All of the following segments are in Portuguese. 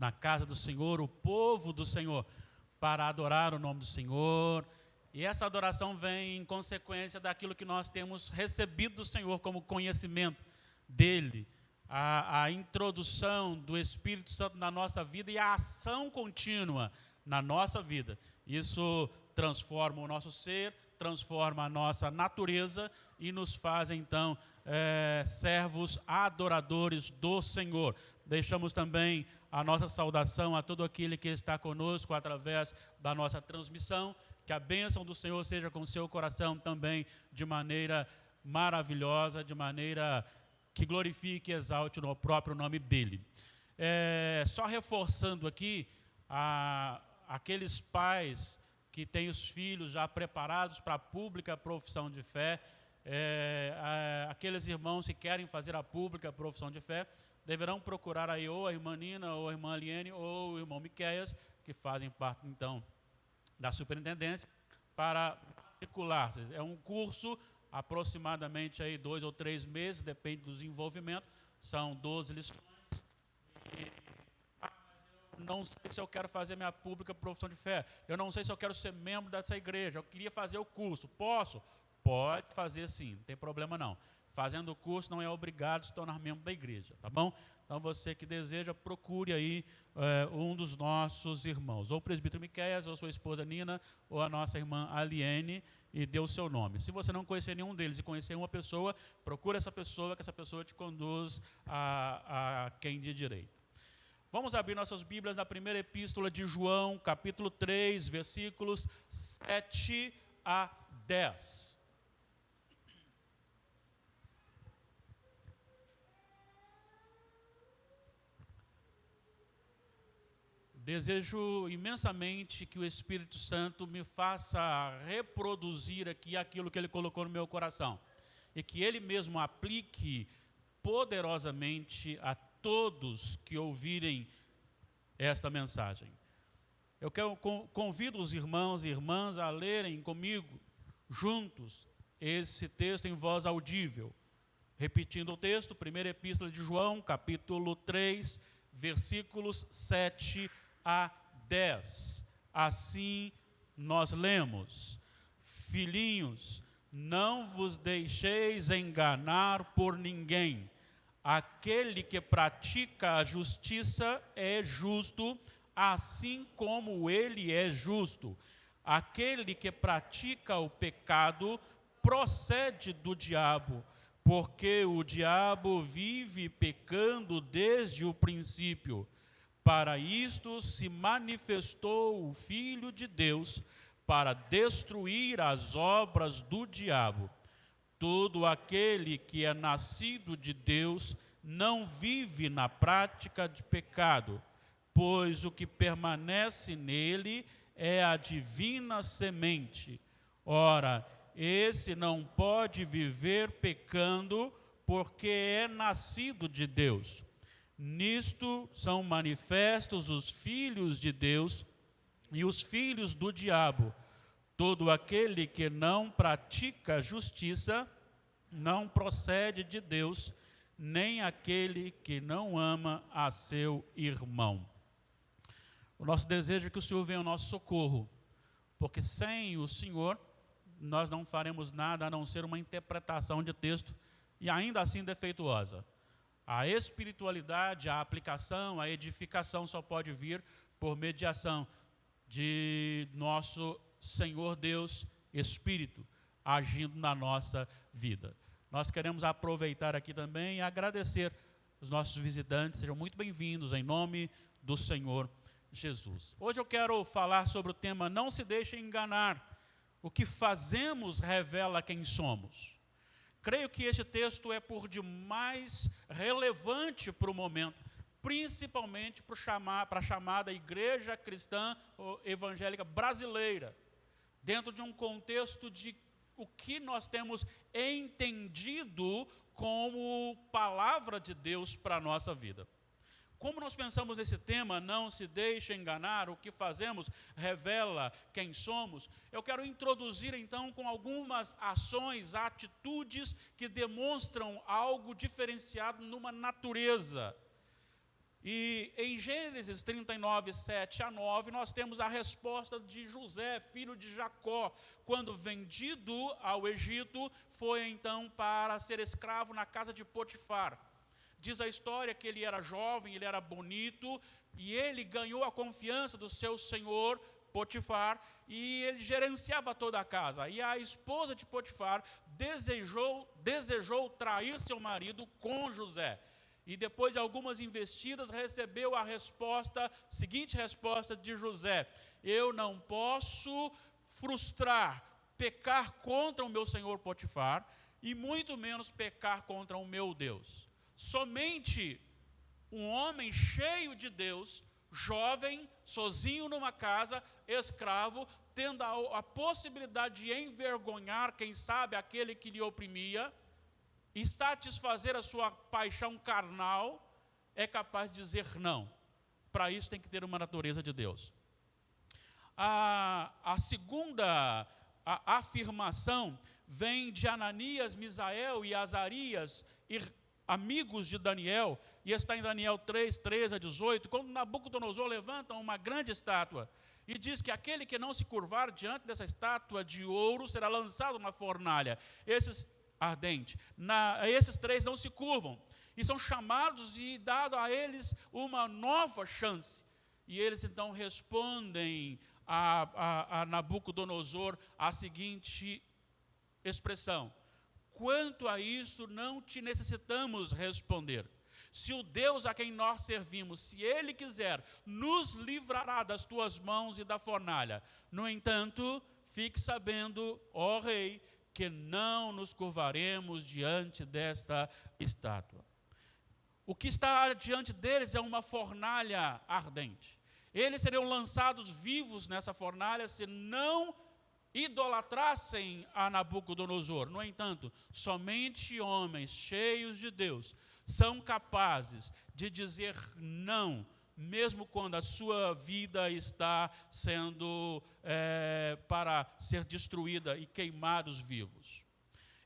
na casa do Senhor, o povo do Senhor, para adorar o nome do Senhor. E essa adoração vem em consequência daquilo que nós temos recebido do Senhor como conhecimento dEle, a introdução do Espírito Santo na nossa vida e a ação contínua na nossa vida. Isso transforma o nosso ser, transforma a nossa natureza e nos faz, então, servos adoradores do Senhor. Deixamos também a nossa saudação a todo aquele que está conosco através da nossa transmissão. Que a bênção do Senhor seja com o seu coração também de maneira maravilhosa, de maneira que glorifique e exalte no próprio nome dEle. Só reforçando aqui, aqueles pais que têm os filhos já preparados para a pública profissão de fé, aqueles irmãos que querem fazer a pública profissão de fé, deverão procurar aí ou a irmã Nina, ou a irmã Aliene, ou o irmão Miqueias, que fazem parte, então, da superintendência, para matricular-se. É um curso aproximadamente aí 2 ou 3 meses, depende do desenvolvimento, são 12 lições. Eu não sei se eu quero fazer minha pública profissão de fé, eu não sei se eu quero ser membro dessa igreja, eu queria fazer o curso, posso? Pode fazer sim, não tem problema não. Fazendo o curso não é obrigado a se tornar membro da igreja, tá bom? Então você que deseja, procure aí um dos nossos irmãos, ou o presbítero Miqueias, ou sua esposa Nina, ou a nossa irmã Aliene, e dê o seu nome. Se você não conhecer nenhum deles e conhecer uma pessoa, procure essa pessoa, que essa pessoa te conduz a quem de direito. Vamos abrir nossas Bíblias na primeira epístola de João, capítulo 3, versículos 7 a 10. Desejo imensamente que o Espírito Santo me faça reproduzir aqui aquilo que Ele colocou no meu coração. E que Ele mesmo aplique poderosamente a todos que ouvirem esta mensagem. Eu convido os irmãos e irmãs a lerem comigo, juntos, esse texto em voz audível. Repetindo o texto, primeira epístola de João, capítulo 3, versículos 7 a 10. Assim nós lemos: Filhinhos, não vos deixeis enganar por ninguém. Aquele que pratica a justiça é justo, assim como ele é justo. Aquele que pratica o pecado procede do diabo, porque o diabo vive pecando desde o princípio. Para isto se manifestou o Filho de Deus, para destruir as obras do diabo. Todo aquele que é nascido de Deus não vive na prática de pecado, pois o que permanece nele é a divina semente. Ora, esse não pode viver pecando, porque é nascido de Deus. Nisto são manifestos os filhos de Deus e os filhos do diabo. Todo aquele que não pratica justiça não procede de Deus, nem aquele que não ama a seu irmão. O nosso desejo é que o Senhor venha ao nosso socorro, porque sem o Senhor nós não faremos nada a não ser uma interpretação de texto, e ainda assim defeituosa. A espiritualidade, a aplicação, a edificação só pode vir por mediação de nosso Senhor Deus Espírito, agindo na nossa vida. Nós queremos aproveitar aqui também e agradecer os nossos visitantes, sejam muito bem-vindos em nome do Senhor Jesus. Hoje eu quero falar sobre o tema Não se deixe enganar. O que fazemos revela quem somos. Creio que este texto é por demais relevante para o momento, principalmente para a chamada igreja cristã evangélica brasileira, dentro de um contexto de o que nós temos entendido como palavra de Deus para a nossa vida. Como nós pensamos nesse tema, não se deixe enganar, o que fazemos revela quem somos, eu quero introduzir então com algumas ações, atitudes que demonstram algo diferenciado numa natureza. E em Gênesis 39, 7 a 9, nós temos a resposta de José, filho de Jacó, quando vendido ao Egito, foi então para ser escravo na casa de Potifar. Diz a história que ele era jovem, ele era bonito, e ele ganhou a confiança do seu senhor, Potifar, e ele gerenciava toda a casa. E a esposa de Potifar desejou trair seu marido com José. E depois de algumas investidas, recebeu a seguinte resposta de José: eu não posso frustrar, pecar contra o meu senhor Potifar, e muito menos pecar contra o meu Deus. Somente um homem cheio de Deus, jovem, sozinho numa casa, escravo, tendo a possibilidade de envergonhar, quem sabe, aquele que lhe oprimia, e satisfazer a sua paixão carnal, é capaz de dizer não. Para isso tem que ter uma natureza de Deus. A segunda afirmação vem de Ananias, Misael e Azarias, amigos de Daniel, e está em Daniel 3, 13 a 18, quando Nabucodonosor levanta uma grande estátua, e diz que aquele que não se curvar diante dessa estátua de ouro será lançado na fornalha. Ardente. Esses três não se curvam, e são chamados e dado a eles uma nova chance. E eles então respondem a Nabucodonosor a seguinte expressão: quanto a isso não te necessitamos responder. Se o Deus a quem nós servimos, se Ele quiser, nos livrará das tuas mãos e da fornalha. No entanto, fique sabendo, ó rei, que não nos curvaremos diante desta estátua. O que está diante deles é uma fornalha ardente. Eles seriam lançados vivos nessa fornalha se não idolatrassem a Nabucodonosor. No entanto, somente homens cheios de Deus são capazes de dizer não, mesmo quando a sua vida está sendo para ser destruída e queimados vivos.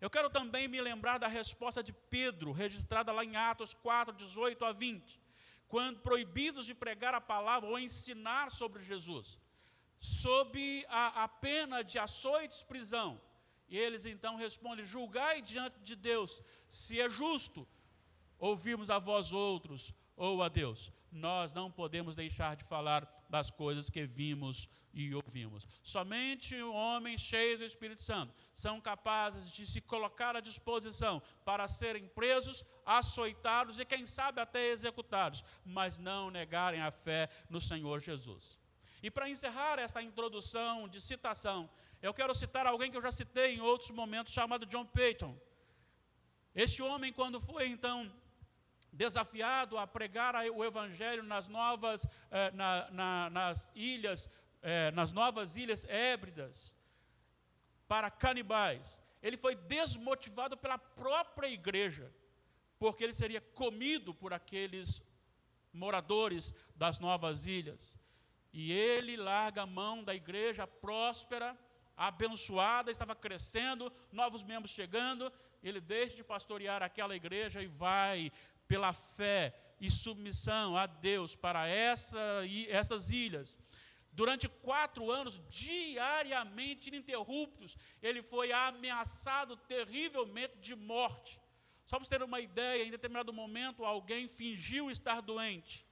Eu quero também me lembrar da resposta de Pedro, registrada lá em Atos 4, 18 a 20, quando proibidos de pregar a palavra ou ensinar sobre Jesus, sob a pena de açoites, prisão. E eles então respondem: julgai diante de Deus, se é justo ouvirmos a vós outros ou a Deus. Nós não podemos deixar de falar das coisas que vimos e ouvimos. Somente homens cheios do Espírito Santo são capazes de se colocar à disposição para serem presos, açoitados e quem sabe até executados, mas não negarem a fé no Senhor Jesus. E para encerrar esta introdução de citação, eu quero citar alguém que eu já citei em outros momentos, chamado John Paton. Este homem, quando foi então desafiado a pregar o evangelho nas novas ilhas Hébridas para canibais, ele foi desmotivado pela própria igreja, porque ele seria comido por aqueles moradores das novas ilhas. E ele larga a mão da igreja próspera, abençoada, estava crescendo, novos membros chegando, ele deixa de pastorear aquela igreja e vai pela fé e submissão a Deus para essas ilhas. Durante 4 anos, diariamente ininterruptos, ele foi ameaçado terrivelmente de morte. Só para vocês terem uma ideia, em determinado momento, alguém fingiu estar doente,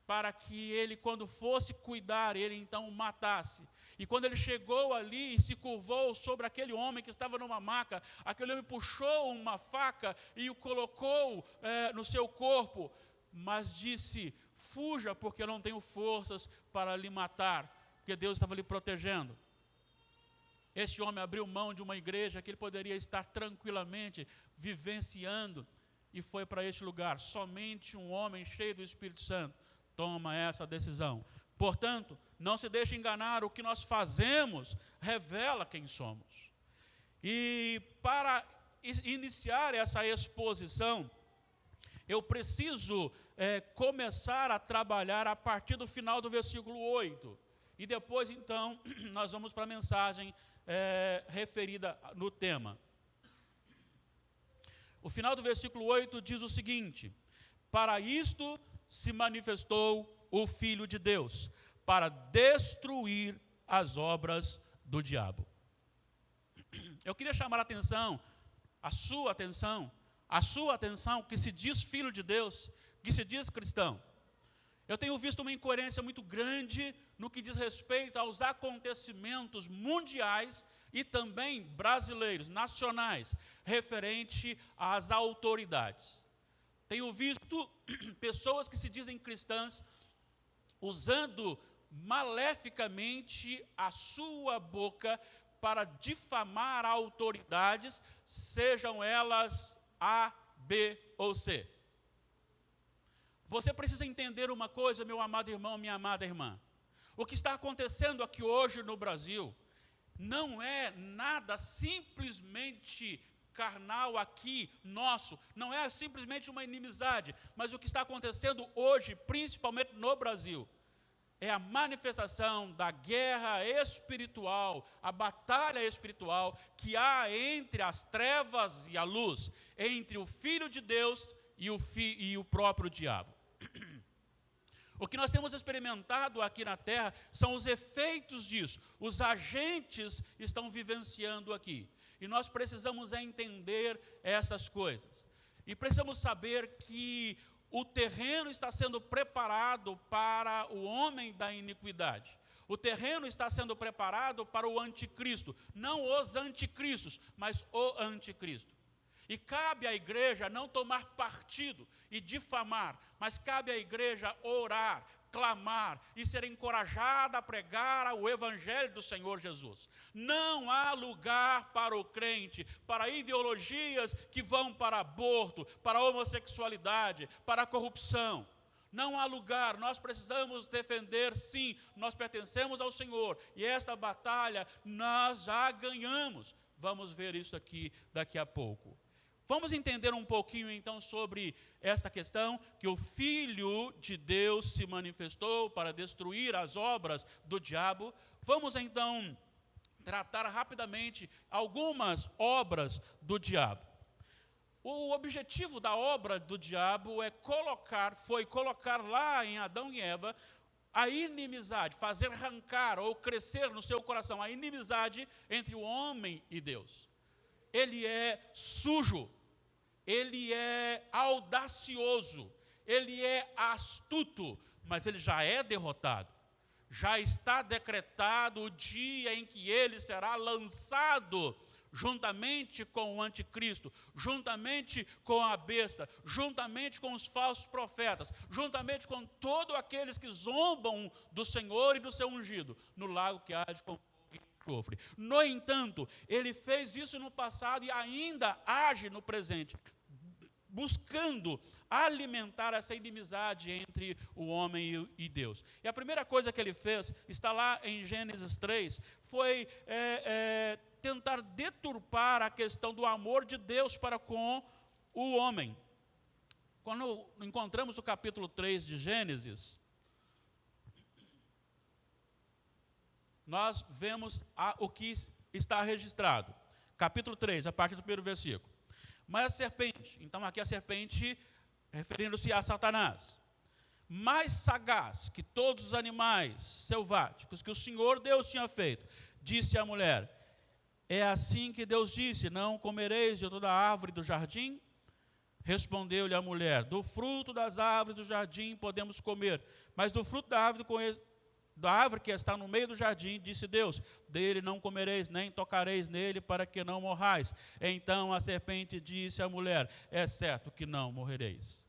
para que ele, quando fosse cuidar, ele então o matasse. E quando ele chegou ali e se curvou sobre aquele homem que estava numa maca, aquele homem puxou uma faca e o colocou no seu corpo, mas disse: fuja, porque eu não tenho forças para lhe matar, porque Deus estava lhe protegendo. Este homem abriu mão de uma igreja que ele poderia estar tranquilamente vivenciando e foi para este lugar. Somente um homem cheio do Espírito Santo toma essa decisão. Portanto, não se deixe enganar, o que nós fazemos revela quem somos. E para iniciar essa exposição, eu preciso começar a trabalhar a partir do final do versículo 8. E depois, então, nós vamos para a mensagem referida no tema. O final do versículo 8 diz o seguinte: para isto se manifestou o Filho de Deus para destruir as obras do diabo. Eu queria chamar a sua atenção, que se diz filho de Deus, que se diz cristão. Eu tenho visto uma incoerência muito grande no que diz respeito aos acontecimentos mundiais e também brasileiros, nacionais, referente às autoridades. Tenho visto pessoas que se dizem cristãs usando maleficamente a sua boca para difamar autoridades, sejam elas A, B ou C. Você precisa entender uma coisa, meu amado irmão, minha amada irmã. O que está acontecendo aqui hoje no Brasil não é nada simplesmente carnal aqui, nosso, não é simplesmente uma inimizade, mas o que está acontecendo hoje, principalmente no Brasil, é a manifestação da guerra espiritual, a batalha espiritual que há entre as trevas e a luz, entre o Filho de Deus e o próprio diabo. O que nós temos experimentado aqui na terra são os efeitos disso. Os agentes estão vivenciando aqui. E nós precisamos entender essas coisas. E precisamos saber que o terreno está sendo preparado para o homem da iniquidade. O terreno está sendo preparado para o anticristo. Não os anticristos, mas o anticristo. E cabe à igreja não tomar partido e difamar, mas cabe à igreja orar, clamar e ser encorajada a pregar o evangelho do Senhor Jesus. Não há lugar para o crente, para ideologias que vão para aborto, para a homossexualidade, para a corrupção. Não há lugar, nós precisamos defender, sim, nós pertencemos ao Senhor. E esta batalha nós já ganhamos. Vamos ver isso aqui daqui a pouco. Vamos entender um pouquinho então sobre esta questão, que o Filho de Deus se manifestou para destruir as obras do diabo. Vamos então tratar rapidamente algumas obras do diabo. O objetivo da obra do diabo foi colocar lá em Adão e Eva a inimizade, fazer arrancar ou crescer no seu coração a inimizade entre o homem e Deus. Ele é sujo, ele é audacioso, ele é astuto, mas ele já é derrotado. Já está decretado o dia em que ele será lançado juntamente com o anticristo, juntamente com a besta, juntamente com os falsos profetas, juntamente com todos aqueles que zombam do Senhor e do seu ungido, no lago que há de enxofre. No entanto, ele fez isso no passado e ainda age no presente, buscando alimentar essa inimizade entre o homem e Deus. E a primeira coisa que ele fez, está lá em Gênesis 3, foi tentar deturpar a questão do amor de Deus para com o homem. Quando encontramos o capítulo 3 de Gênesis, nós vemos o que está registrado. Capítulo 3, a partir do primeiro versículo. Mas a serpente, então aqui a serpente, referindo-se a Satanás, mais sagaz que todos os animais selváticos que o Senhor Deus tinha feito, disse à mulher: é assim que Deus disse, não comereis de toda a árvore do jardim? Respondeu-lhe a mulher: do fruto das árvores do jardim podemos comer, mas do fruto da árvore que está no meio do jardim, disse Deus, dele não comereis, nem tocareis nele, para que não morrais. Então a serpente disse à mulher: é certo que não morrereis.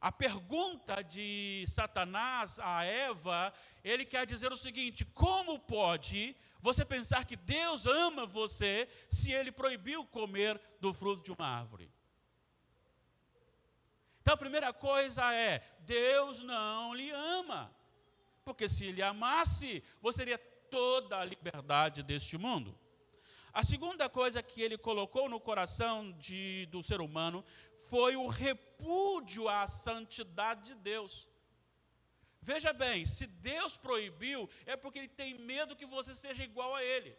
A pergunta de Satanás a Eva, ele quer dizer o seguinte: como pode você pensar que Deus ama você se ele proibiu comer do fruto de uma árvore? Então a primeira coisa é, Deus não lhe ama. Porque se ele amasse, você teria toda a liberdade deste mundo. A segunda coisa que ele colocou no coração do ser humano foi o repúdio à santidade de Deus. Veja bem, se Deus proibiu, é porque ele tem medo que você seja igual a ele.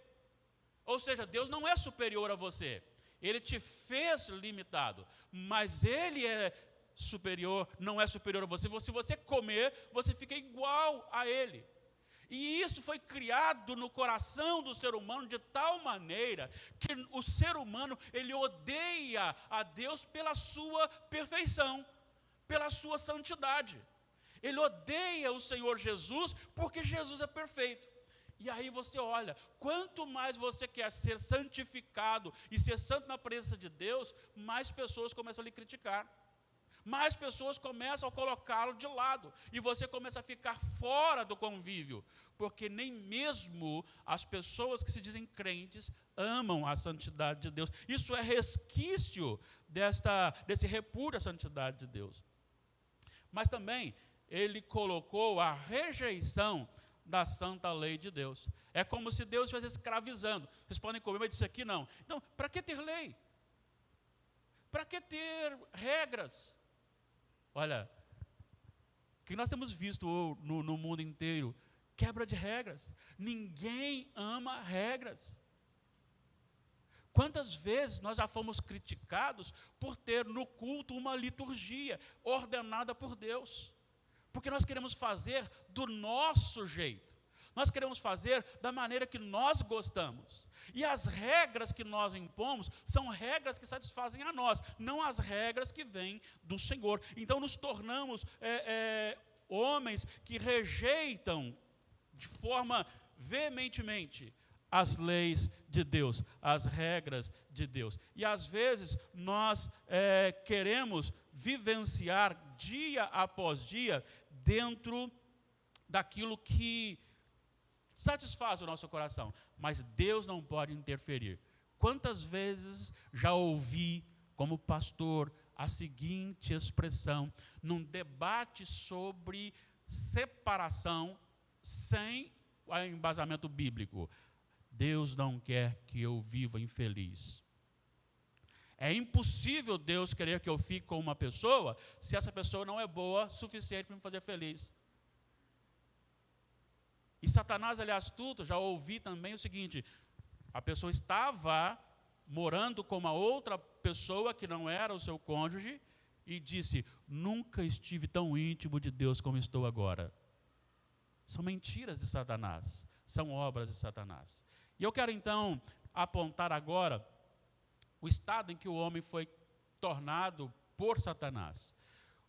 Ou seja, Deus não é superior a você. Ele te fez limitado, mas ele é superior, não é superior a você. Se você comer, você fica igual a ele. E isso foi criado no coração do ser humano de tal maneira que o ser humano, ele odeia a Deus pela sua perfeição, pela sua santidade. Ele odeia o Senhor Jesus porque Jesus é perfeito. E aí você olha, quanto mais você quer ser santificado e ser santo na presença de Deus, mais pessoas começam a lhe criticar. Mais pessoas começam a colocá-lo de lado. E você começa a ficar fora do convívio. Porque nem mesmo as pessoas que se dizem crentes amam a santidade de Deus. Isso é resquício desse repúdio à santidade de Deus. Mas também ele colocou a rejeição da santa lei de Deus. É como se Deus estivesse escravizando. Vocês podem comer, mas disse aqui não. Então, para que ter lei? Para que ter regras? Olha, o que nós temos visto no mundo inteiro? Quebra de regras. Ninguém ama regras. Quantas vezes nós já fomos criticados por ter no culto uma liturgia ordenada por Deus? Porque nós queremos fazer do nosso jeito. Nós queremos fazer da maneira que nós gostamos. E as regras que nós impomos são regras que satisfazem a nós, não as regras que vêm do Senhor. Então nos tornamos homens que rejeitam de forma veementemente as leis de Deus, as regras de Deus. E às vezes nós queremos vivenciar dia após dia dentro daquilo que satisfaz o nosso coração, mas Deus não pode interferir. Quantas vezes já ouvi, como pastor, a seguinte expressão, num debate sobre separação, sem embasamento bíblico: Deus não quer que eu viva infeliz. É impossível Deus querer que eu fique com uma pessoa se essa pessoa não é boa o suficiente para me fazer feliz. E Satanás, ele é astuto. Já ouvi também o seguinte: a pessoa estava morando com uma outra pessoa que não era o seu cônjuge e disse: nunca estive tão íntimo de Deus como estou agora. São mentiras de Satanás, são obras de Satanás. E eu quero então apontar agora o estado em que o homem foi tornado por Satanás.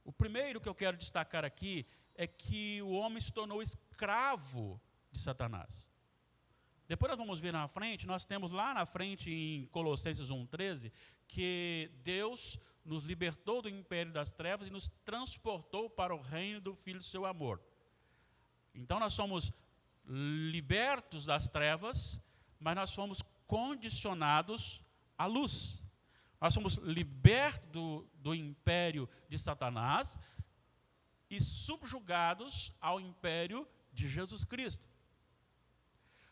O primeiro que eu quero destacar aqui é que o homem se tornou escravo de Satanás. Depois nós vamos ver na frente, nós temos lá na frente em Colossenses 1,13, que Deus nos libertou do império das trevas e nos transportou para o reino do Filho do seu amor. Então nós somos libertos das trevas, mas nós fomos condicionados à luz. Nós somos libertos do império de Satanás e subjugados ao império de Jesus Cristo.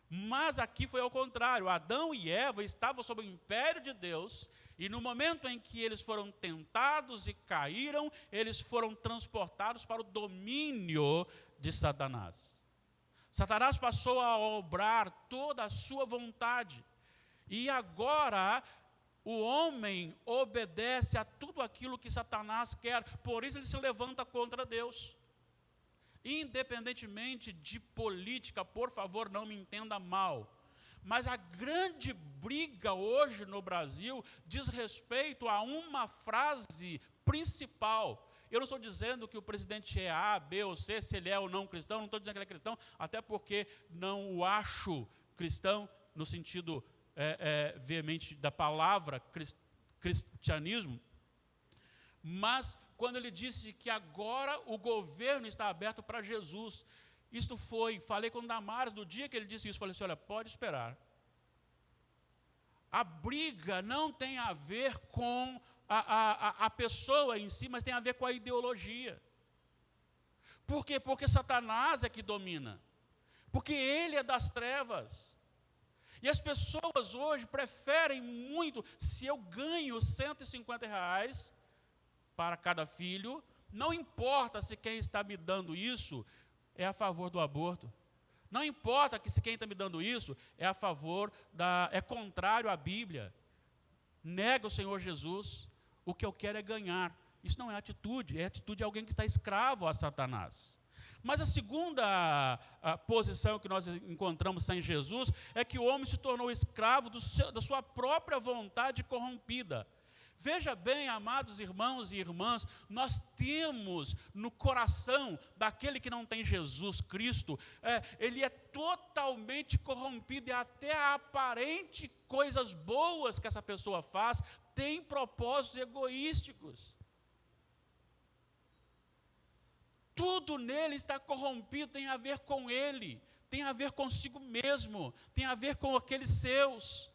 Mas aqui foi ao contrário. Adão e Eva estavam sob o império de Deus, e no momento em que eles foram tentados e caíram, eles foram transportados para o domínio de Satanás. Satanás passou a obrar toda a sua vontade. E agora o homem obedece a tudo aquilo que Satanás quer. Por isso ele se levanta contra Deus. Independentemente de política, por favor, não me entenda mal, mas a grande briga hoje no Brasil diz respeito a uma frase principal. Eu não estou dizendo que o presidente é A, B ou C, se ele é ou não cristão, não estou dizendo que ele é cristão, até porque não o acho cristão no sentido veemente da palavra cristianismo, mas quando ele disse que agora o governo está aberto para Jesus, falei com Damares, no dia que ele disse isso, falei assim: olha, pode esperar. A briga não tem a ver com a pessoa em si, mas tem a ver com a ideologia. Por quê? Porque Satanás é que domina. Porque ele é das trevas. E as pessoas hoje preferem muito, se eu ganho R$150 para cada filho, não importa se quem está me dando isso é a favor do aborto. Não importa que se quem está me dando isso é contrário à Bíblia. Nega o Senhor Jesus. O que eu quero é ganhar. Isso não é atitude, é atitude de alguém que está escravo a Satanás. Mas a segunda posição que nós encontramos sem Jesus é que o homem se tornou escravo da sua própria vontade corrompida. Veja bem, amados irmãos e irmãs, nós temos no coração daquele que não tem Jesus Cristo, ele é totalmente corrompido e até a aparente coisas boas que essa pessoa faz tem propósitos egoísticos. Tudo nele está corrompido, tem a ver com ele, tem a ver consigo mesmo, tem a ver com aqueles seus.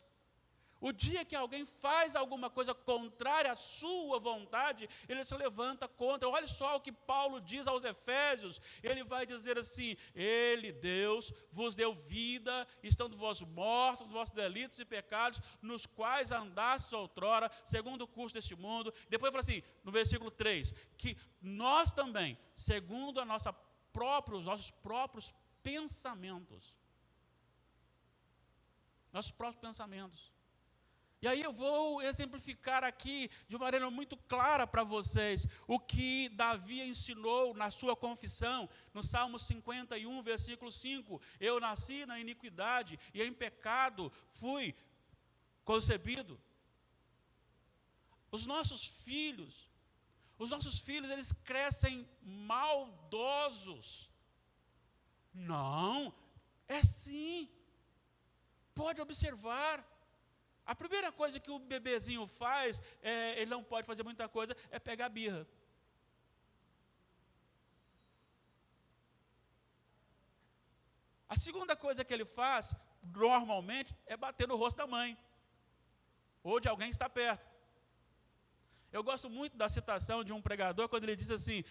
O dia que alguém faz alguma coisa contrária à sua vontade, ele se levanta contra. Olha só o que Paulo diz aos Efésios. Ele vai dizer assim: Ele, Deus, vos deu vida, estando vós mortos, vossos delitos e pecados, nos quais andastes outrora, segundo o curso deste mundo. Depois fala assim, no versículo 3, que nós também, segundo os nossos próprios pensamentos. Nossos próprios pensamentos. E aí eu vou exemplificar aqui de uma maneira muito clara para vocês o que Davi ensinou na sua confissão, no Salmo 51, versículo 5. Eu nasci na iniquidade e em pecado fui concebido. Os nossos filhos, eles crescem maldosos. Não, é sim. Pode observar. A primeira coisa que o bebezinho faz, ele não pode fazer muita coisa, é pegar birra. A segunda coisa que ele faz, normalmente, é bater no rosto da mãe, ou de alguém que está perto. Eu gosto muito da citação de um pregador, quando ele diz assim,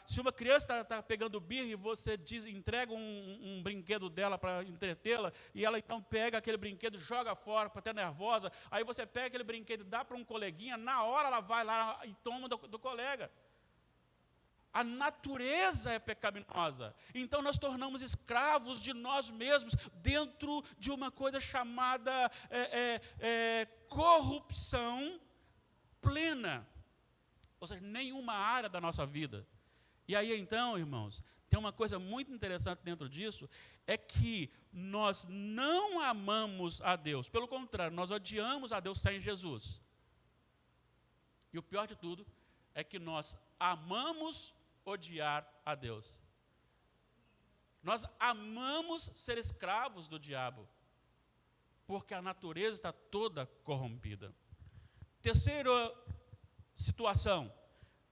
se uma criança está pegando birra e você entrega um brinquedo dela para entretê-la, e ela então pega aquele brinquedo, joga fora, para estar nervosa, aí você pega aquele brinquedo e dá para um coleguinha, na hora ela vai lá e toma do colega. A natureza é pecaminosa, então nós tornamos escravos de nós mesmos, dentro de uma coisa chamada corrupção plena, ou seja, nenhuma área da nossa vida. E aí então, irmãos, tem uma coisa muito interessante dentro disso, é que nós não amamos a Deus, pelo contrário, nós odiamos a Deus sem Jesus. E o pior de tudo é que nós amamos odiar a Deus. Nós amamos ser escravos do diabo, porque a natureza está toda corrompida. Terceira situação,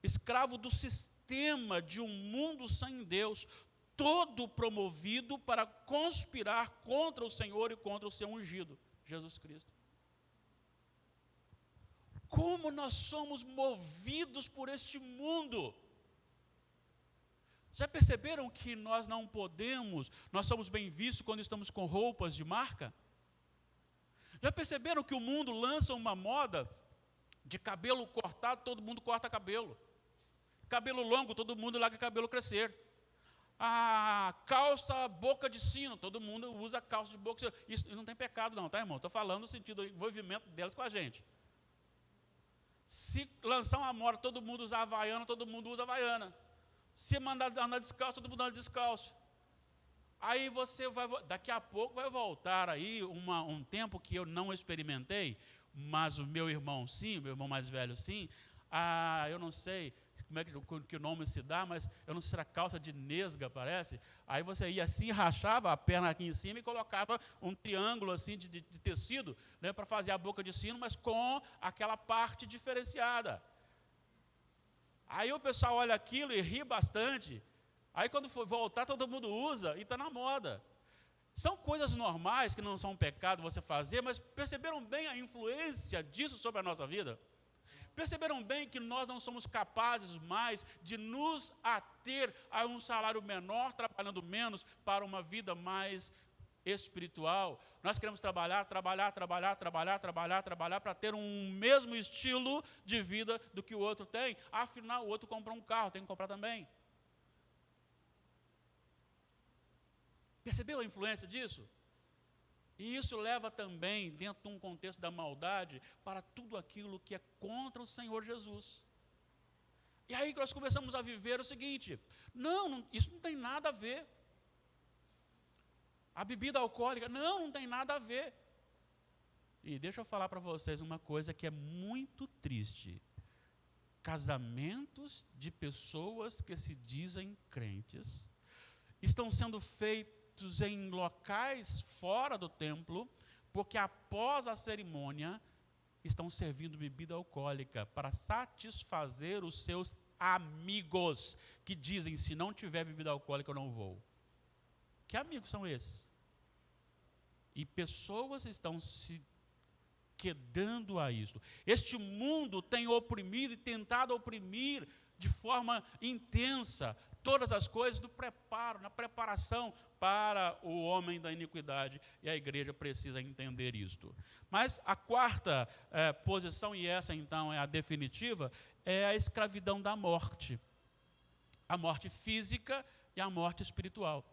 escravo do sistema de um mundo sem Deus, todo promovido para conspirar contra o Senhor e contra o seu ungido, Jesus Cristo. Como nós somos movidos por este mundo? Já perceberam que nós não podemos, nós somos bem vistos quando estamos com roupas de marca? Já perceberam que o mundo lança uma moda de cabelo cortado, todo mundo corta cabelo. Cabelo longo, todo mundo larga cabelo crescer. A calça boca de sino, todo mundo usa calça de boca de sino. Isso não tem pecado não, tá, irmão? Estou falando no sentido do envolvimento delas com a gente. Se lançar uma moda, todo mundo usa havaiana, todo mundo usa havaiana. Se mandar andar descalço, todo mundo anda descalço. Aí você vai, daqui a pouco vai voltar aí um tempo que eu não experimentei, mas o meu irmão sim, o meu irmão mais velho sim, eu não sei como é que o nome se dá, mas eu não sei se era calça de nesga, parece. Aí você ia assim, rachava a perna aqui em cima e colocava um triângulo assim de tecido, né, para fazer a boca de sino, mas com aquela parte diferenciada. Aí o pessoal olha aquilo e ri bastante. Aí quando for voltar, todo mundo usa e está na moda. São coisas normais que não são um pecado você fazer, mas perceberam bem a influência disso sobre a nossa vida? Perceberam bem que nós não somos capazes mais de nos ater a um salário menor, trabalhando menos, para uma vida mais espiritual? Nós queremos trabalhar para ter um mesmo estilo de vida do que o outro tem. Afinal, o outro compra um carro, tem que comprar também. Percebeu a influência disso? E isso leva também, dentro de um contexto da maldade, para tudo aquilo que é contra o Senhor Jesus. E aí nós começamos a viver o seguinte: não, isso não tem nada a ver. A bebida alcoólica, não tem nada a ver. E deixa eu falar para vocês uma coisa que é muito triste. Casamentos de pessoas que se dizem crentes estão sendo feitos em locais fora do templo, porque após a cerimônia estão servindo bebida alcoólica para satisfazer os seus amigos, que dizem: se não tiver bebida alcoólica eu não vou. Que amigos são esses? E pessoas estão se quedando a isto. Este mundo tem oprimido e tentado oprimir de forma intensa todas as coisas do preparo, na preparação para o homem da iniquidade, e a igreja precisa entender isto. Mas a quarta posição, e essa então é a definitiva, é a escravidão da morte. A morte física e a morte espiritual.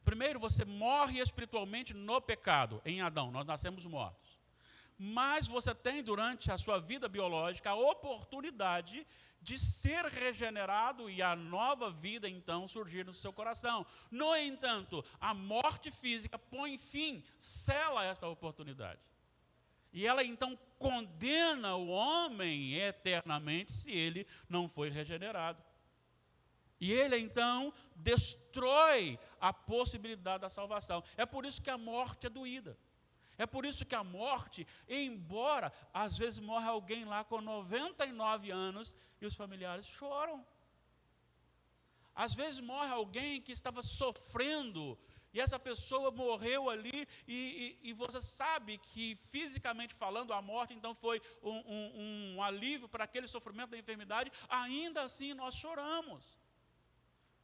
Primeiro, você morre espiritualmente no pecado. Em Adão, nós nascemos mortos. Mas você tem, durante a sua vida biológica, a oportunidade de ser regenerado e a nova vida, então, surgir no seu coração. No entanto, a morte física põe fim, sela esta oportunidade. E ela, então, condena o homem eternamente se ele não foi regenerado. E ele, então, destrói a possibilidade da salvação. É por isso que a morte é doída. É por isso que a morte, embora às vezes morre alguém lá com 99 anos e os familiares choram. Às vezes morre alguém que estava sofrendo e essa pessoa morreu ali e você sabe que, fisicamente falando, a morte então foi um alívio para aquele sofrimento da enfermidade. Ainda assim nós choramos.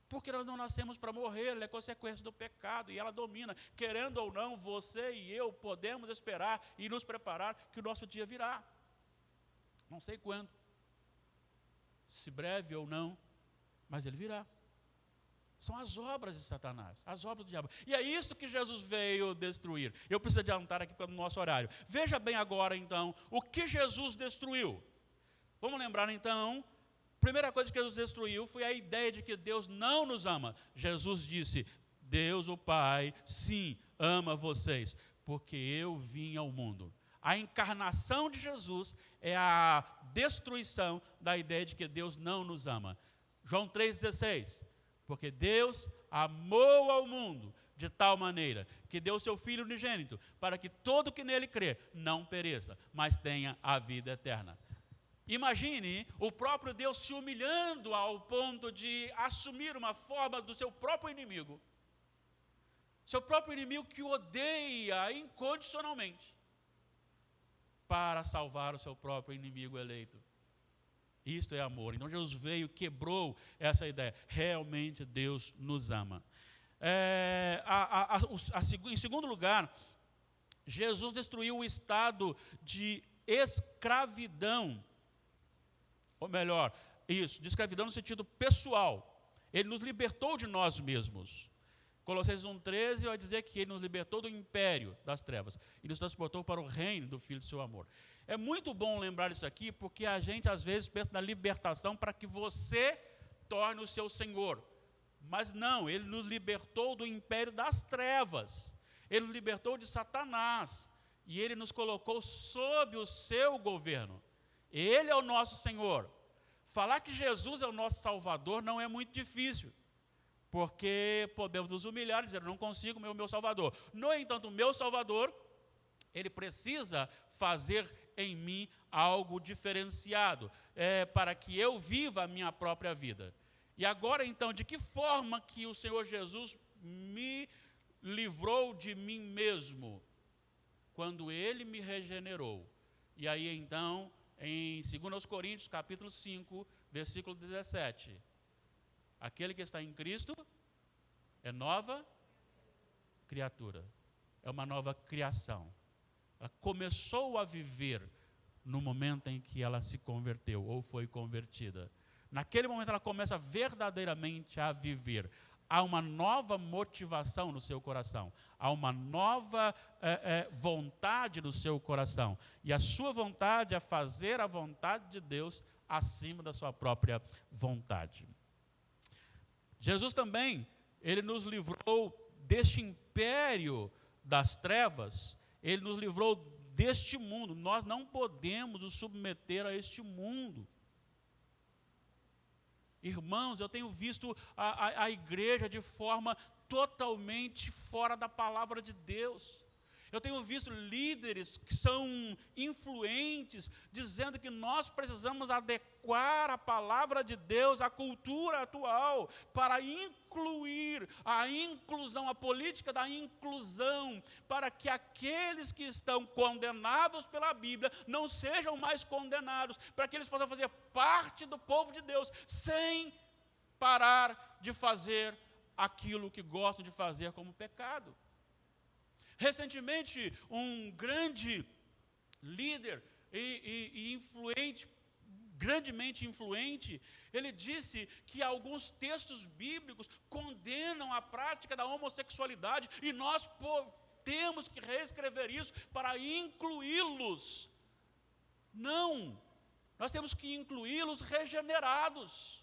Porque nós não nascemos para morrer, ela é consequência do pecado, e ela domina. Querendo ou não, você e eu podemos esperar e nos preparar que o nosso dia virá. Não sei quando, se breve ou não, mas ele virá. São as obras de Satanás, as obras do diabo. E é isso que Jesus veio destruir. Eu preciso adiantar aqui para o nosso horário. Veja bem agora, então, o que Jesus destruiu. Vamos lembrar, então. Primeira coisa que Jesus destruiu foi a ideia de que Deus não nos ama. Jesus disse: Deus, o Pai, sim, ama vocês, porque eu vim ao mundo. A encarnação de Jesus é a destruição da ideia de que Deus não nos ama. João 3,16, porque Deus amou ao mundo de tal maneira que deu seu Filho unigênito, para que todo que nele crê não pereça, mas tenha a vida eterna. Imagine o próprio Deus se humilhando ao ponto de assumir uma forma do seu próprio inimigo. Seu próprio inimigo que o odeia incondicionalmente, para salvar o seu próprio inimigo eleito. Isto é amor. Então Jesus veio, quebrou essa ideia. Realmente Deus nos ama. Em segundo lugar, Jesus destruiu o estado de escravidão. Ou melhor, de escravidão no sentido pessoal. Ele nos libertou de nós mesmos. Colossenses 1,13 vai dizer que ele nos libertou do império das trevas e nos transportou para o reino do Filho do seu amor. É muito bom lembrar isso aqui, porque a gente às vezes pensa na libertação para que você torne o seu Senhor. Mas não, ele nos libertou do império das trevas. Ele nos libertou de Satanás. E ele nos colocou sob o seu governo. Ele é o nosso Senhor. Falar que Jesus é o nosso Salvador não é muito difícil, porque podemos nos humilhar e dizer: eu não consigo, o meu Salvador. No entanto, o meu Salvador, ele precisa fazer em mim algo diferenciado, para que eu viva a minha própria vida. E agora então, de que forma que o Senhor Jesus me livrou de mim mesmo? Quando ele me regenerou. E aí então, em 2 Coríntios, capítulo 5, versículo 17. Aquele que está em Cristo é nova criatura. É uma nova criação. Ela começou a viver no momento em que ela se converteu ou foi convertida. Naquele momento ela começa verdadeiramente a viver. Há uma nova motivação no seu coração. Há uma nova vontade no seu coração. E a sua vontade é fazer a vontade de Deus acima da sua própria vontade. Jesus também, ele nos livrou deste império das trevas, ele nos livrou deste mundo. Nós não podemos nos submeter a este mundo. Irmãos, eu tenho visto a igreja de forma totalmente fora da palavra de Deus. Eu tenho visto líderes que são influentes, dizendo que nós precisamos adequar a palavra de Deus à cultura atual, para incluir a inclusão, a política da inclusão, para que aqueles que estão condenados pela Bíblia não sejam mais condenados, para que eles possam fazer parte do povo de Deus, sem parar de fazer aquilo que gostam de fazer como pecado. Recentemente, um grande líder e influente, grandemente influente, ele disse que alguns textos bíblicos condenam a prática da homossexualidade e nós temos que reescrever isso para incluí-los. Não, nós temos que incluí-los regenerados.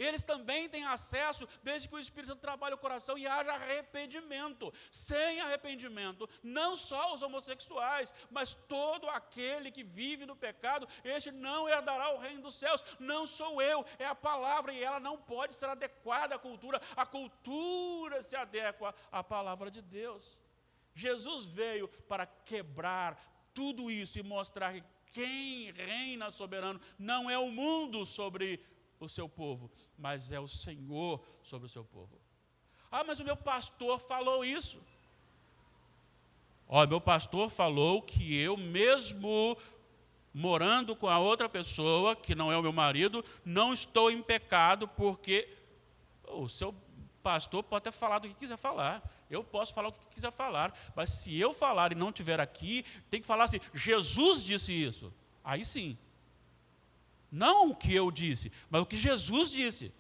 Eles também têm acesso, desde que o Espírito Santo trabalhe o coração e haja arrependimento. Sem arrependimento, não só os homossexuais, mas todo aquele que vive no pecado, este não herdará o reino dos céus. Não sou eu, é a palavra, e ela não pode ser adequada à cultura. A cultura se adequa à palavra de Deus. Jesus veio para quebrar tudo isso e mostrar que quem reina soberano não é o mundo sobre o seu povo, mas é o Senhor sobre o seu povo. Ah, mas o meu pastor falou isso. Ó, meu pastor falou que eu, mesmo morando com a outra pessoa, que não é o meu marido, não estou em pecado, porque o seu pastor pode até falar do que quiser falar. Eu posso falar o que quiser falar, mas se eu falar e não estiver aqui, tem que falar assim, Jesus disse isso. Aí sim. Não o que eu disse, mas o que Jesus disse.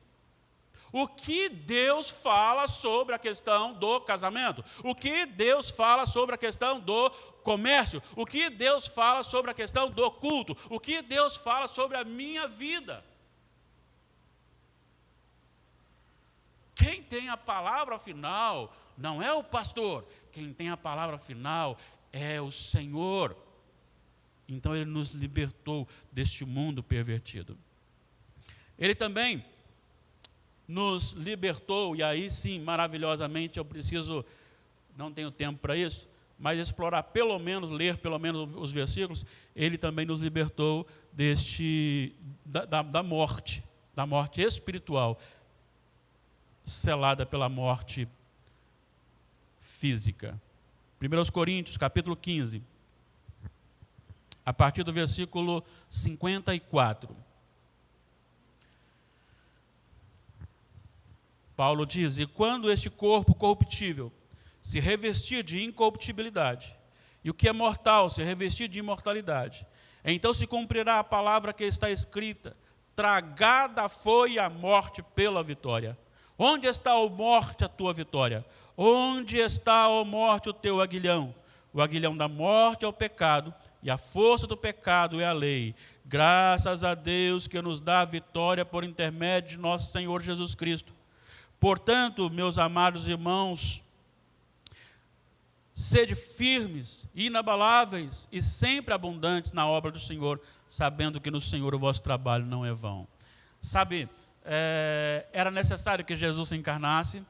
O que Deus fala sobre a questão do casamento? O que Deus fala sobre a questão do comércio? O que Deus fala sobre a questão do culto? O que Deus fala sobre a minha vida? Quem tem a palavra final não é o pastor. Quem tem a palavra final é o Senhor. Então ele nos libertou deste mundo pervertido. Ele também nos libertou, e aí sim, maravilhosamente, eu preciso, não tenho tempo para isso, mas explorar pelo menos, ler pelo menos os versículos. Ele também nos libertou da morte espiritual, selada pela morte física. 1 Coríntios, capítulo 15. A partir do versículo 54. Paulo diz, e quando este corpo corruptível se revestir de incorruptibilidade, e o que é mortal se revestir de imortalidade, então se cumprirá a palavra que está escrita, tragada foi a morte pela vitória. Onde está, ó morte, a tua vitória? Onde está, ó morte, o teu aguilhão? O aguilhão da morte é o pecado, e a força do pecado é a lei. Graças a Deus que nos dá a vitória por intermédio de nosso Senhor Jesus Cristo. Portanto, meus amados irmãos, sede firmes, inabaláveis e sempre abundantes na obra do Senhor, sabendo que no Senhor o vosso trabalho não é vão. Sabe, era necessário que Jesus se encarnasse,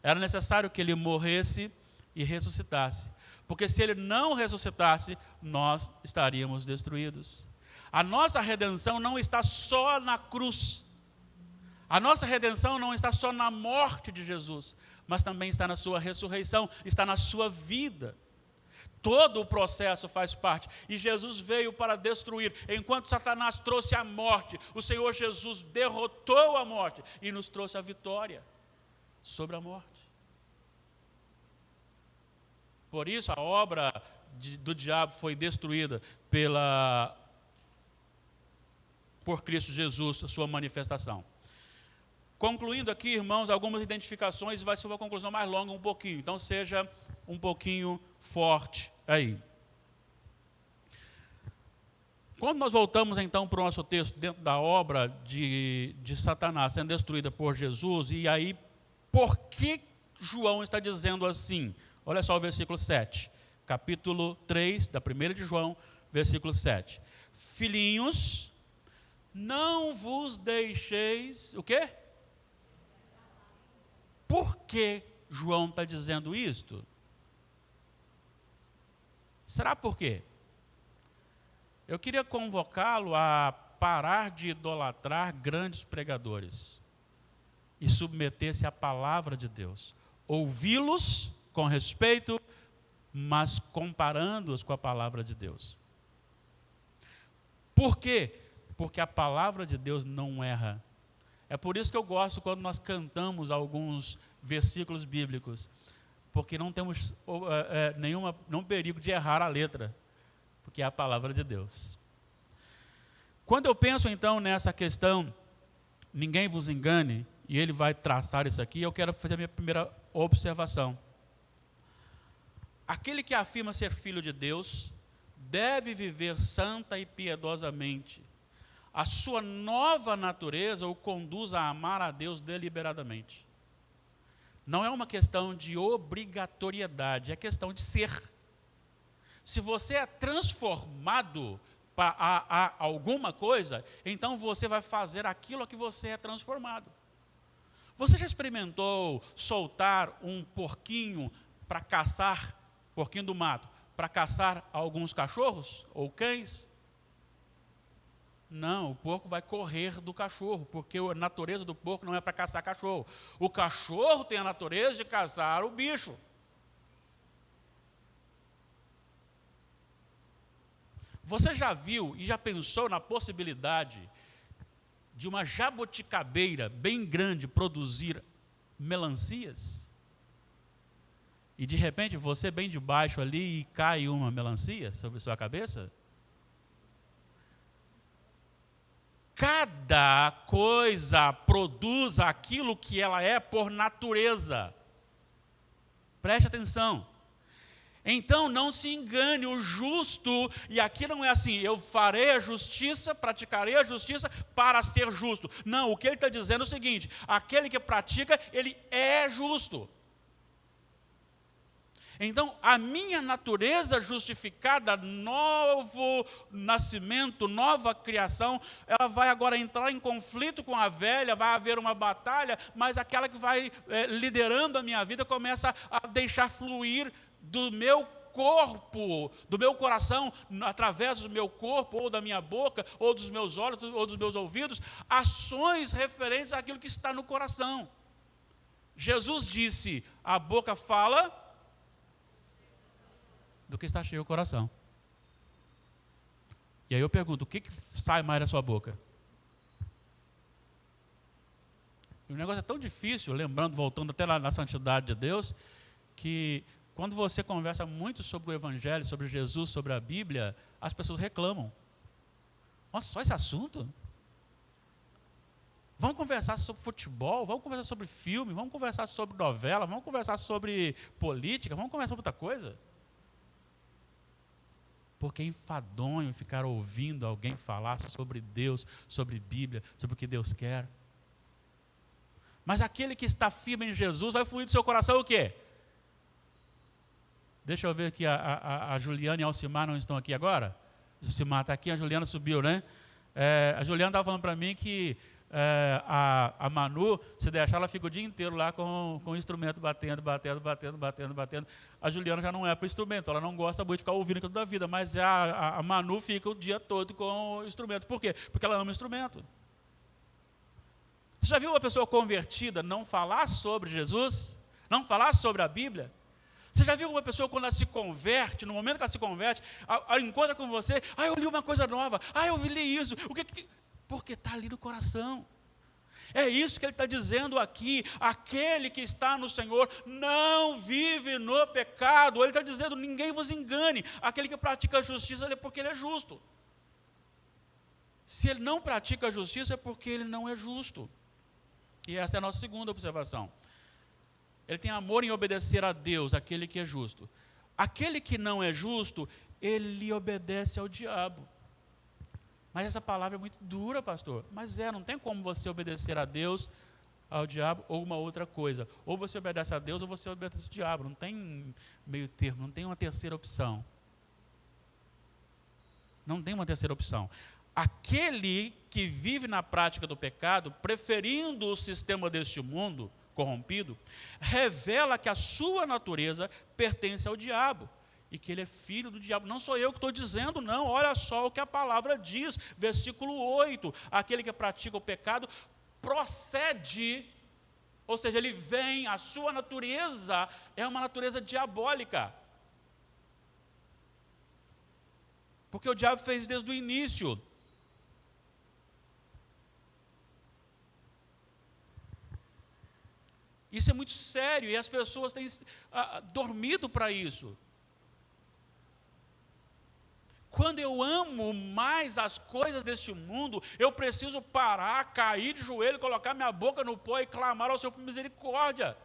era necessário que ele morresse e ressuscitasse. Porque se ele não ressuscitasse, nós estaríamos destruídos. A nossa redenção não está só na cruz. A nossa redenção não está só na morte de Jesus, mas também está na sua ressurreição, está na sua vida. Todo o processo faz parte. E Jesus veio para destruir. Enquanto Satanás trouxe a morte, o Senhor Jesus derrotou a morte e nos trouxe a vitória sobre a morte. Por isso a obra do diabo foi destruída por Cristo Jesus, a sua manifestação. Concluindo aqui, irmãos, algumas identificações, vai ser uma conclusão mais longa um pouquinho, então seja um pouquinho forte aí. Quando nós voltamos então para o nosso texto, dentro da obra de Satanás sendo destruída por Jesus, e aí, por que João está dizendo assim? Olha só o versículo 7, capítulo 3, da 1 de João, versículo 7. Filhinhos, não vos deixeis, o quê? Por que João está dizendo isto? Será por quê? Eu queria convocá-lo a parar de idolatrar grandes pregadores e submeter-se à palavra de Deus. Ouvi-los com respeito, mas comparando-os com a palavra de Deus. Por quê? Porque a palavra de Deus não erra. É por isso que eu gosto quando nós cantamos alguns versículos bíblicos, porque não temos nenhum perigo de errar a letra, porque é a palavra de Deus. Quando eu penso então nessa questão, ninguém vos engane, e ele vai traçar isso aqui, eu quero fazer a minha primeira observação. Aquele que afirma ser filho de Deus deve viver santa e piedosamente. A sua nova natureza o conduz a amar a Deus deliberadamente. Não é uma questão de obrigatoriedade, é questão de ser. Se você é transformado a alguma coisa, então você vai fazer aquilo a que você é transformado. Você já experimentou soltar um porquinho para caçar, porquinho do mato, para caçar alguns cachorros ou cães? Não, o porco vai correr do cachorro, porque a natureza do porco não é para caçar cachorro. O cachorro tem a natureza de caçar o bicho. Você já viu e já pensou na possibilidade de uma jabuticabeira bem grande produzir melancias? E de repente você bem de baixo ali e cai uma melancia sobre sua cabeça? Cada coisa produz aquilo que ela é por natureza. Preste atenção. Então não se engane, o justo, e aqui não é assim, eu farei a justiça, praticarei a justiça para ser justo. Não, o que ele está dizendo é o seguinte, aquele que pratica, ele é justo. Então, a minha natureza justificada, novo nascimento, nova criação, ela vai agora entrar em conflito com a velha, vai haver uma batalha, mas aquela que vai liderando a minha vida começa a deixar fluir do meu corpo, do meu coração, através do meu corpo, ou da minha boca, ou dos meus olhos, ou dos meus ouvidos, ações referentes àquilo que está no coração. Jesus disse, a boca fala do que está cheio o coração. E aí eu pergunto, o que sai mais da sua boca? E o negócio é tão difícil, lembrando, voltando até lá na santidade de Deus, que quando você conversa muito sobre o Evangelho, sobre Jesus, sobre a Bíblia, as pessoas reclamam. Nossa, só esse assunto? Vamos conversar sobre futebol, vamos conversar sobre filme, vamos conversar sobre novela, vamos conversar sobre política, vamos conversar sobre outra coisa? Porque é enfadonho ficar ouvindo alguém falar sobre Deus, sobre Bíblia, sobre o que Deus quer. Mas aquele que está firme em Jesus, vai fluir do seu coração o quê? Deixa eu ver aqui, a Juliana e a Alcimar não estão aqui agora? A Alcimar está aqui, a Juliana subiu, né? A Juliana estava falando para mim que a Manu, se deixar, ela fica o dia inteiro lá com o instrumento batendo. A Juliana já não é para o instrumento, ela não gosta muito de ficar ouvindo aquilo da vida, mas a Manu fica o dia todo com o instrumento. Por quê? Porque ela ama o instrumento. Você já viu uma pessoa convertida não falar sobre Jesus? Não falar sobre a Bíblia? Você já viu uma pessoa quando ela se converte, no momento que ela se converte, ela encontra com você, eu li uma coisa nova, eu li isso, porque está ali no coração. É isso que ele está dizendo aqui, aquele que está no Senhor não vive no pecado. Ele está dizendo, ninguém vos engane, aquele que pratica a justiça é porque ele é justo. Se ele não pratica a justiça é porque ele não é justo. E essa é a nossa segunda observação. Ele tem amor em obedecer a Deus, aquele que é justo. Aquele que não é justo, ele obedece ao diabo. Mas essa palavra é muito dura, pastor. Mas não tem como você obedecer a Deus, ao diabo ou uma outra coisa. Ou você obedece a Deus ou você obedece ao diabo. Não tem meio termo, não tem uma terceira opção. Não tem uma terceira opção. Aquele que vive na prática do pecado, preferindo o sistema deste mundo corrompido, revela que a sua natureza pertence ao diabo e que ele é filho do diabo. Não sou eu que estou dizendo, não. Olha só o que a palavra diz, versículo 8. Aquele que pratica o pecado procede, ou seja, ele vem, a sua natureza é uma natureza diabólica. Porque o diabo fez desde o início. Isso é muito sério e as pessoas têm dormido para isso. Quando eu amo mais as coisas deste mundo, eu preciso parar, cair de joelho, colocar minha boca no pó e clamar ao Senhor por misericórdia.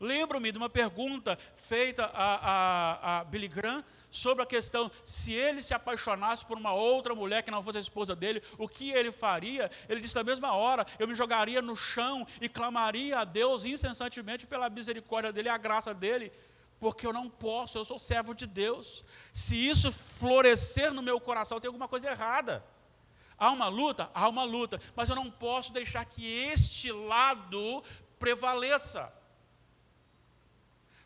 Lembro-me de uma pergunta feita a Billy Graham sobre a questão, se ele se apaixonasse por uma outra mulher que não fosse a esposa dele, o que ele faria? Ele disse, na mesma hora, eu me jogaria no chão e clamaria a Deus incessantemente pela misericórdia dele e a graça dele, porque eu não posso, eu sou servo de Deus. Se isso florescer no meu coração, tem alguma coisa errada. Há uma luta, mas eu não posso deixar que este lado prevaleça.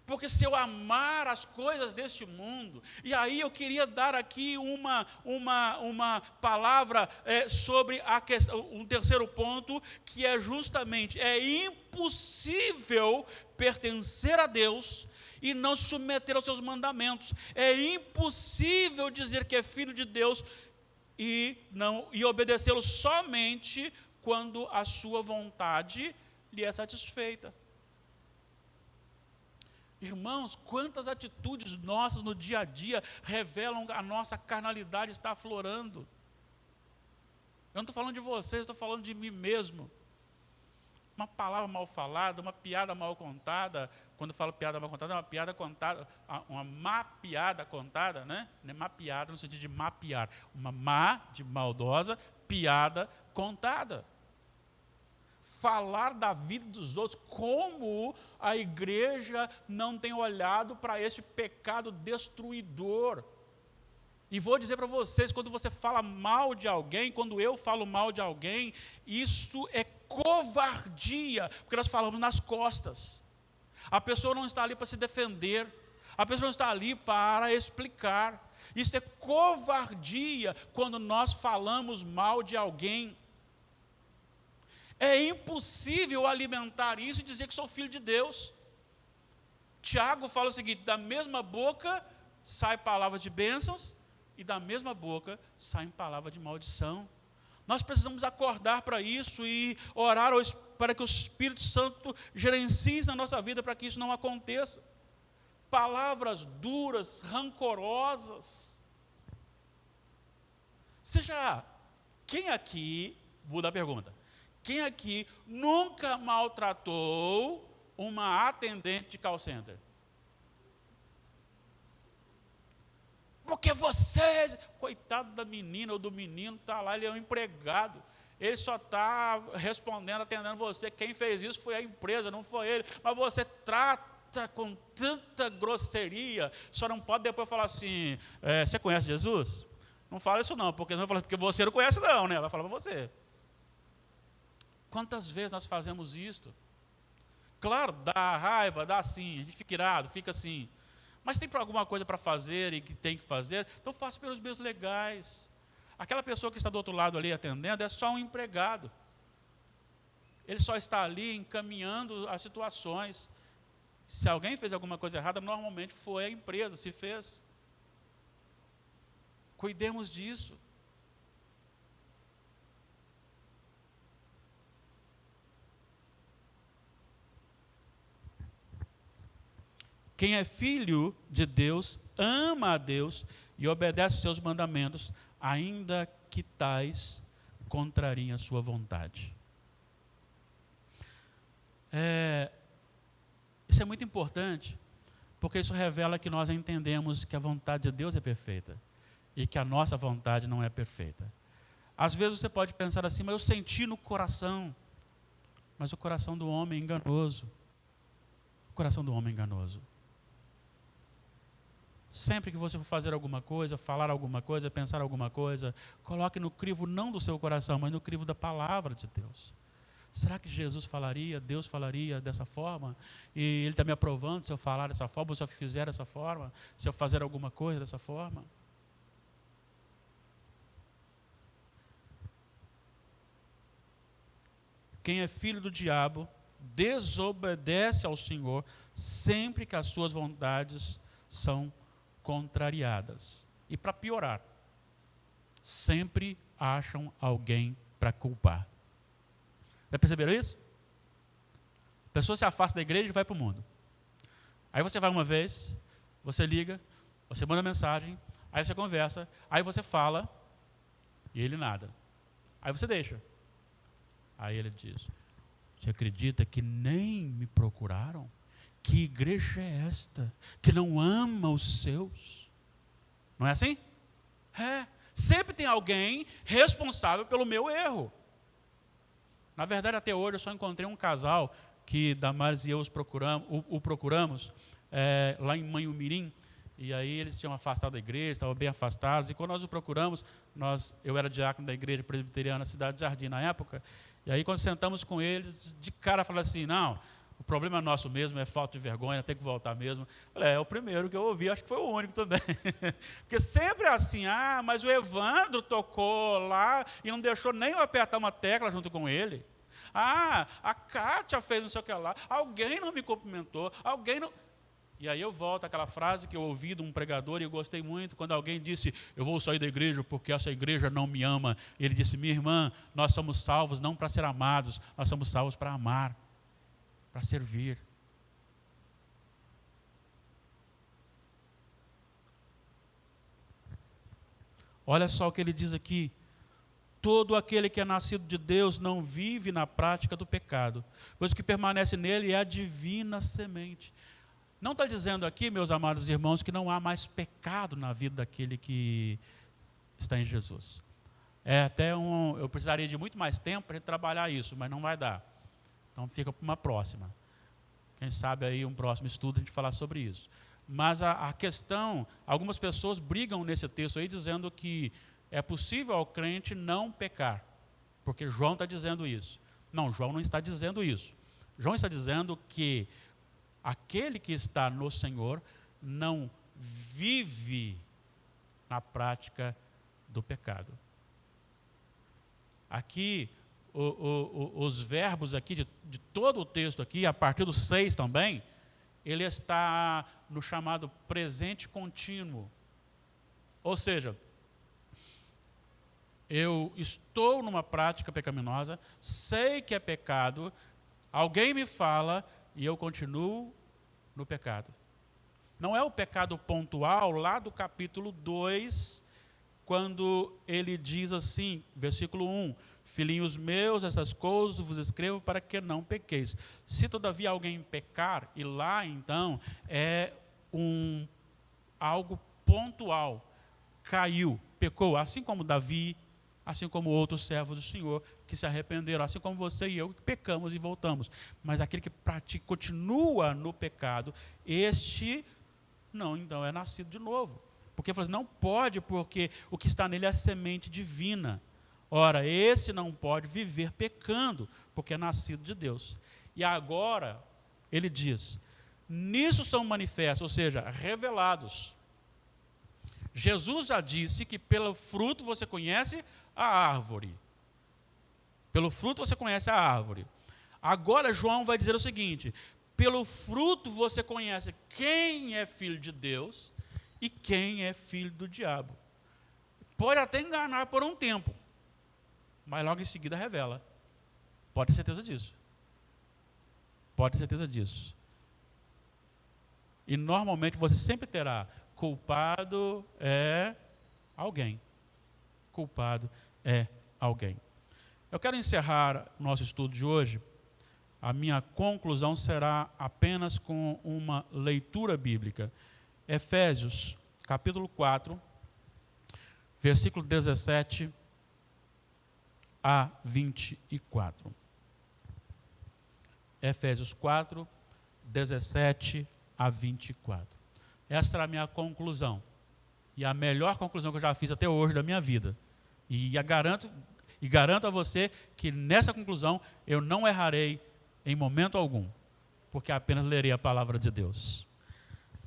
Porque se eu amar as coisas deste mundo, e aí eu queria dar aqui uma palavra sobre um terceiro ponto, que é justamente, é impossível pertencer a Deus e não se submeter aos seus mandamentos. É impossível dizer que é filho de Deus e obedecê-lo somente quando a sua vontade lhe é satisfeita. Irmãos, quantas atitudes nossas no dia a dia revelam que a nossa carnalidade está aflorando. Eu não estou falando de vocês, estou falando de mim mesmo. Uma palavra mal falada, uma piada mal contada. Quando eu falo piada mal contada, é uma piada contada, uma má piada contada, né? Não é má piada no sentido de mapear. Uma má, de maldosa, piada contada. Falar da vida dos outros, como a igreja não tem olhado para este pecado destruidor. E vou dizer para vocês, quando você fala mal de alguém, quando eu falo mal de alguém, isso é covardia, porque nós falamos nas costas. A pessoa não está ali para se defender, a pessoa não está ali para explicar. Isso é covardia quando nós falamos mal de alguém. É impossível alimentar isso e dizer que sou filho de Deus. Tiago fala o seguinte, da mesma boca sai palavras de bênçãos e da mesma boca saem palavras de maldição. Nós precisamos acordar para isso e orar para que o Espírito Santo gerencie na nossa vida para que isso não aconteça. Palavras duras, rancorosas. Quem aqui, vou dar a pergunta, quem aqui nunca maltratou uma atendente de call center? Porque você, coitado da menina ou do menino, está lá, ele é um empregado. Ele só está respondendo, atendendo você. Quem fez isso foi a empresa, não foi ele. Mas você trata com tanta grosseria, só não pode depois falar assim, você conhece Jesus? Não fala isso não, porque você não conhece não, né? Vai falar para você. Quantas vezes nós fazemos isto? Claro, dá raiva, dá assim, a gente fica irado, fica assim. Mas tem alguma coisa para fazer e que tem que fazer, então faça pelos meios legais. Aquela pessoa que está do outro lado ali atendendo é só um empregado. Ele só está ali encaminhando as situações. Se alguém fez alguma coisa errada, normalmente foi a empresa, se fez. Cuidemos disso. Quem é filho de Deus, ama a Deus e obedece aos seus mandamentos, ainda que tais contrariem a sua vontade. Isso é muito importante, porque isso revela que nós entendemos que a vontade de Deus é perfeita e que a nossa vontade não é perfeita. Às vezes você pode pensar assim, mas eu senti no coração. Mas o coração do homem é enganoso. O coração do homem é enganoso. Sempre que você for fazer alguma coisa, falar alguma coisa, pensar alguma coisa, coloque no crivo não do seu coração, mas no crivo da palavra de Deus. Será que Jesus falaria, Deus falaria dessa forma? E Ele está me aprovando se eu falar dessa forma, ou se eu fizer dessa forma, se eu fazer alguma coisa dessa forma? Quem é filho do diabo desobedece ao Senhor sempre que as suas vontades são contrariadas. E para piorar, sempre acham alguém para culpar. Já perceberam isso? A pessoa se afasta da igreja e vai para o mundo. Aí você vai uma vez, você liga, você manda mensagem, aí você conversa, aí você fala, e ele nada. Aí você deixa. Aí ele diz, você acredita que nem me procuraram? Que igreja é esta que não ama os seus? Não é assim? É. Sempre tem alguém responsável pelo meu erro. Na verdade, até hoje, eu só encontrei um casal que Damares e eu o procuramos lá em Manhumirim. E aí eles tinham afastado da igreja, estavam bem afastados. E quando nós o procuramos, eu era diácono da igreja presbiteriana na cidade de Jardim na época. E aí quando sentamos com eles, de cara falaram assim, não, o problema é nosso mesmo, é falta de vergonha, tem que voltar mesmo. Eu falei, é o primeiro que eu ouvi, acho que foi o único também. Porque sempre é assim, mas o Evandro tocou lá e não deixou nem eu apertar uma tecla junto com ele. A Kátia fez não sei o que lá, alguém não me cumprimentou, alguém não... E aí eu volto àquela frase que eu ouvi de um pregador e eu gostei muito, quando alguém disse, eu vou sair da igreja porque essa igreja não me ama. E ele disse, minha irmã, nós somos salvos não para ser amados, nós somos salvos para amar, para servir. Olha só o que ele diz aqui. Todo aquele que é nascido de Deus não vive na prática do pecado, pois o que permanece nele é a divina semente. Não está dizendo aqui, meus amados irmãos, que não há mais pecado na vida daquele que está em Jesus. Eu precisaria de muito mais tempo para trabalhar isso, mas não vai dar. Então fica para uma próxima. Quem sabe aí um próximo estudo a gente falar sobre isso. Mas a questão, algumas pessoas brigam nesse texto aí dizendo que é possível ao crente não pecar, porque João está dizendo isso. Não, João não está dizendo isso. João está dizendo que aquele que está no Senhor não vive na prática do pecado. Aqui, os verbos aqui, de todo o texto aqui, a partir do 6 também, ele está no chamado presente contínuo. Ou seja, eu estou numa prática pecaminosa, sei que é pecado, alguém me fala e eu continuo no pecado. Não é o pecado pontual lá do capítulo 2, quando ele diz assim, versículo 1, filhinhos meus, essas coisas vos escrevo para que não pequeis. Se todavia alguém pecar, e lá então é algo pontual, caiu, pecou, assim como Davi, assim como outros servos do Senhor que se arrependeram, assim como você e eu que pecamos e voltamos. Mas aquele que pratica, continua no pecado, este não, então é nascido de novo. Porque não pode, porque o que está nele é a semente divina. Ora, esse não pode viver pecando, porque é nascido de Deus. E agora, ele diz, nisso são manifestos, ou seja, revelados. Jesus já disse que pelo fruto você conhece a árvore. Pelo fruto você conhece a árvore. Agora João vai dizer o seguinte, pelo fruto você conhece quem é filho de Deus e quem é filho do diabo. Pode até enganar por um tempo, mas logo em seguida revela. Pode ter certeza disso. Pode ter certeza disso. E normalmente você sempre terá culpado é alguém. Culpado é alguém. Eu quero encerrar o nosso estudo de hoje. A minha conclusão será apenas com uma leitura bíblica. Efésios, capítulo 4, versículo 17 a 24. Efésios 4, 17 a 24. Essa era a minha conclusão. E a melhor conclusão que eu já fiz até hoje da minha vida. E garanto a você que nessa conclusão eu não errarei em momento algum, porque apenas lerei a palavra de Deus.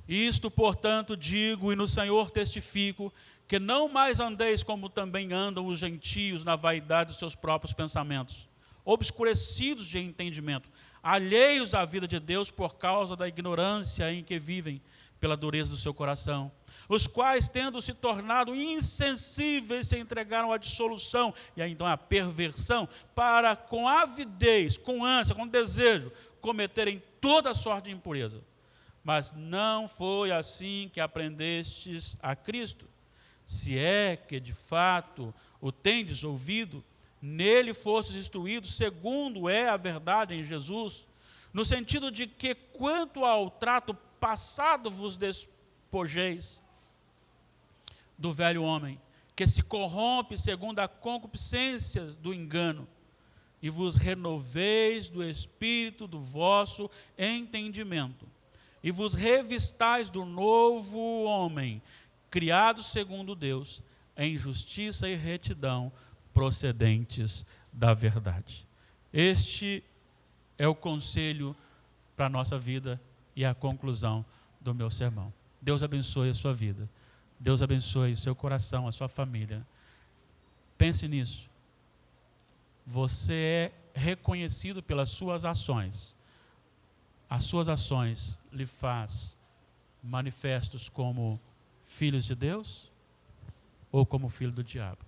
Isto, portanto, digo e no Senhor testifico, que não mais andeis como também andam os gentios na vaidade dos seus próprios pensamentos, obscurecidos de entendimento, alheios à vida de Deus por causa da ignorância em que vivem, pela dureza do seu coração, os quais, tendo se tornado insensíveis, se entregaram à dissolução, e aí então à perversão, para com avidez, com ânsia, com desejo, cometerem toda sorte de impureza. Mas não foi assim que aprendestes a Cristo. Se é que de fato o tendes ouvido, nele fostes instruídos, segundo é a verdade em Jesus, no sentido de que quanto ao trato passado vos despojeis do velho homem, que se corrompe segundo a concupiscência do engano, e vos renoveis do espírito do vosso entendimento, e vos revistais do novo homem, criado segundo Deus, em justiça e retidão, procedentes da verdade. Este é o conselho para a nossa vida e a conclusão do meu sermão. Deus abençoe a sua vida. Deus abençoe o seu coração, a sua família. Pense nisso. Você é reconhecido pelas suas ações. As suas ações lhe faz manifestos como filhos de Deus ou como filho do diabo.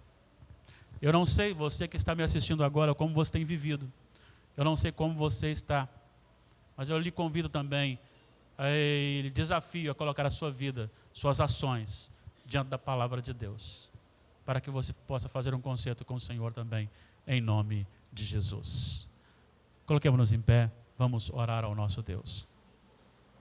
Eu não sei, você que está me assistindo agora, como você tem vivido. Eu não sei como você está. Mas eu lhe convido também, lhe desafio a colocar a sua vida, suas ações, diante da palavra de Deus, para que você possa fazer um concerto com o Senhor também, em nome de Jesus. Coloquemos-nos em pé, vamos orar ao nosso Deus.